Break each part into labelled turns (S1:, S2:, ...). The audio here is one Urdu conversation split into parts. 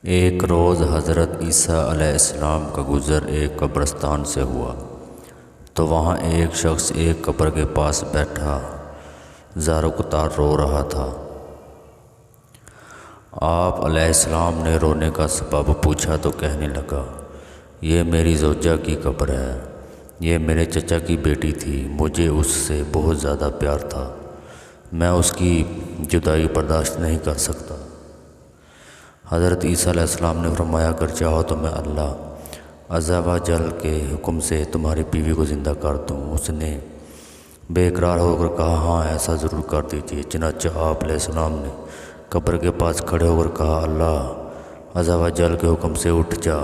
S1: ایک روز حضرت عیسیٰ علیہ السلام کا گزر ایک قبرستان سے ہوا تو وہاں ایک شخص ایک قبر کے پاس بیٹھا زار و کتار رو رہا تھا۔ آپ علیہ السلام نے رونے کا سبب پوچھا تو کہنے لگا، یہ میری زوجہ کی قبر ہے، یہ میرے چچا کی بیٹی تھی، مجھے اس سے بہت زیادہ پیار تھا، میں اس کی جدائی برداشت نہیں کر سکتا۔ حضرت عیسیٰ علیہ السلام نے فرمایا، اگر چاہو تو میں اللہ عز و جل کے حکم سے تمہاری بیوی کو زندہ کر دوں۔ اس نے بے قرار ہو کر کہا، ہاں ایسا ضرور کر دیجیے۔ چنانچہ آپ علیہ السلام نے قبر کے پاس کھڑے ہو کر کہا، اللہ عز و جل کے حکم سے اٹھ جا۔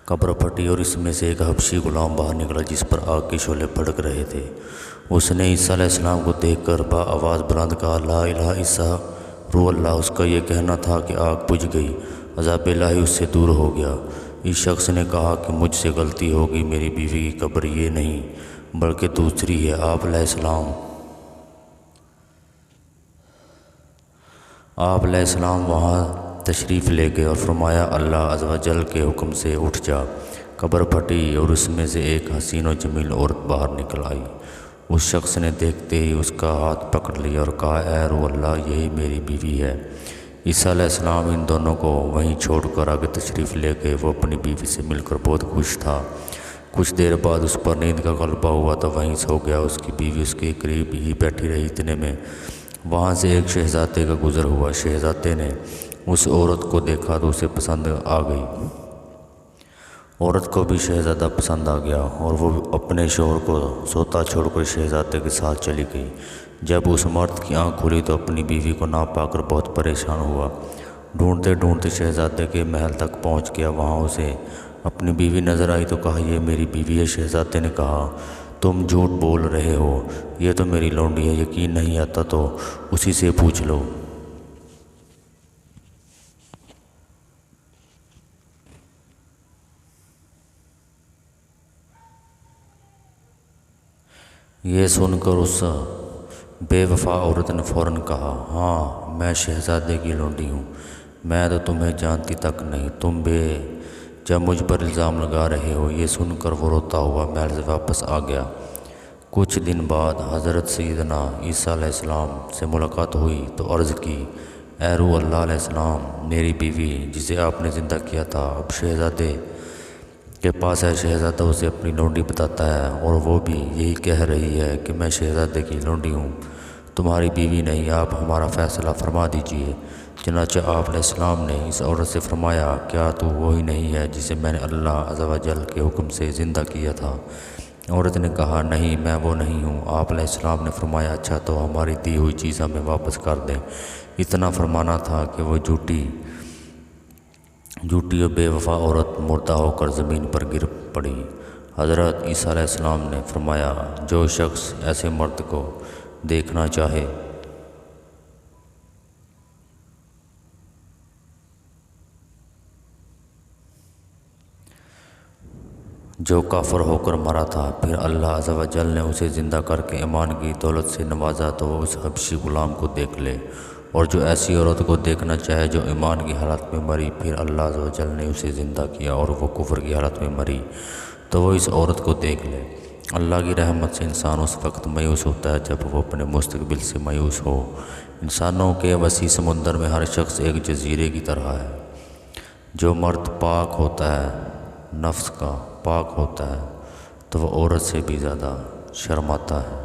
S1: قبر پھٹی اور اس میں سے ایک حبشی غلام باہر نکلا جس پر آگ کے شعلے بھڑک رہے تھے۔ اس نے عیسیٰ علیہ السلام کو دیکھ کر آواز بلند کہا، لا الہ عیسیٰ رو اللہ۔ اس کا یہ کہنا تھا کہ آگ بجھ گئی، عذاب الہی اس سے دور ہو گیا۔ اس شخص نے کہا کہ مجھ سے غلطی ہوگی، میری بیوی کی قبر یہ نہیں بلکہ دوسری ہے۔ آپ علیہ السلام وہاں تشریف لے گئے اور فرمایا، اللہ عز و جل کے حکم سے اٹھ جا۔ قبر پھٹی اور اس میں سے ایک حسین و جمیل عورت باہر نکل آئی۔ اس شخص نے دیکھتے ہی اس کا ہاتھ پکڑ لیا اور کہا، اے روح اللہ، یہی میری بیوی ہے۔ عیسیٰ علیہ السلام ان دونوں کو وہیں چھوڑ کر آگے تشریف لے گئے۔ وہ اپنی بیوی سے مل کر بہت خوش تھا۔ کچھ دیر بعد اس پر نیند کا غلبہ ہوا تو وہیں سو گیا۔ اس کی بیوی اس کے قریب ہی بیٹھی رہی۔ اتنے میں وہاں سے ایک شہزادے کا گزر ہوا۔ شہزادے نے اس عورت کو دیکھا تو اسے پسند آ گئی۔ عورت کو بھی شہزادہ پسند آ گیا اور وہ اپنے شوہر کو سوتا چھوڑ کر شہزادے کے ساتھ چلی گئی۔ جب اس مرد کی آنکھ کھلی تو اپنی بیوی کو نہ پا کر بہت پریشان ہوا۔ ڈھونڈتے ڈھونڈتے شہزادے کے محل تک پہنچ گیا۔ وہاں اسے اپنی بیوی نظر آئی تو کہا، یہ میری بیوی ہے۔ شہزادے نے کہا، تم جھوٹ بول رہے ہو، یہ تو میری لونڈی ہے، یقین نہیں آتا تو اسی سے پوچھ لو۔ یہ سن کر اس بے وفا عورت نے فوراً کہا، ہاں میں شہزادے کی لونڈی ہوں، میں تو تمہیں جانتی تک نہیں، تم جب مجھ پر الزام لگا رہے ہو۔ یہ سن کر وہ روتا ہوا محل سے واپس آ گیا۔ کچھ دن بعد حضرت سیدنا عیسیٰ علیہ السلام سے ملاقات ہوئی تو عرض کی، اے روح اللہ علیہ السلام، میری بیوی جسے آپ نے زندہ کیا تھا اب شہزادے کے پاس ہے۔ شہزادہ اسے اپنی لونڈی بتاتا ہے اور وہ بھی یہی کہہ رہی ہے کہ میں شہزادے کی لونڈی ہوں، تمہاری بیوی نہیں، آپ ہمارا فیصلہ فرما دیجیے۔ چنانچہ آپ علیہ السلام نے اس عورت سے فرمایا، کیا تو وہی نہیں ہے جسے میں نے اللہ عز و جل کے حکم سے زندہ کیا تھا؟ عورت نے کہا، نہیں میں وہ نہیں ہوں۔ آپ علیہ السلام نے فرمایا، اچھا تو ہماری دی ہوئی چیز ہمیں واپس کر دیں۔ اتنا فرمانا تھا کہ وہ جھوٹی اور بے وفا عورت مردہ ہو کر زمین پر گر پڑی۔ حضرت عیسیٰ علیہ السلام نے فرمایا، جو شخص ایسے مرد کو دیکھنا چاہے جو کافر ہو کر مرا تھا، پھر اللہ عز و جل نے اسے زندہ کر کے ایمان کی دولت سے نوازا تو وہ اس حبشی غلام کو دیکھ لے، اور جو ایسی عورت کو دیکھنا چاہے جو ایمان کی حالت میں مری، پھر اللہ عز و جل نے اسے زندہ کیا اور وہ کفر کی حالت میں مری تو وہ اس عورت کو دیکھ لے۔ اللہ کی رحمت سے انسان اس وقت مایوس ہوتا ہے جب وہ اپنے مستقبل سے مایوس ہو۔ انسانوں کے وسیع سمندر میں ہر شخص ایک جزیرے کی طرح ہے۔ جو مرد پاک ہوتا ہے، نفس کا پاک ہوتا ہے، تو وہ عورت سے بھی زیادہ شرماتا ہے۔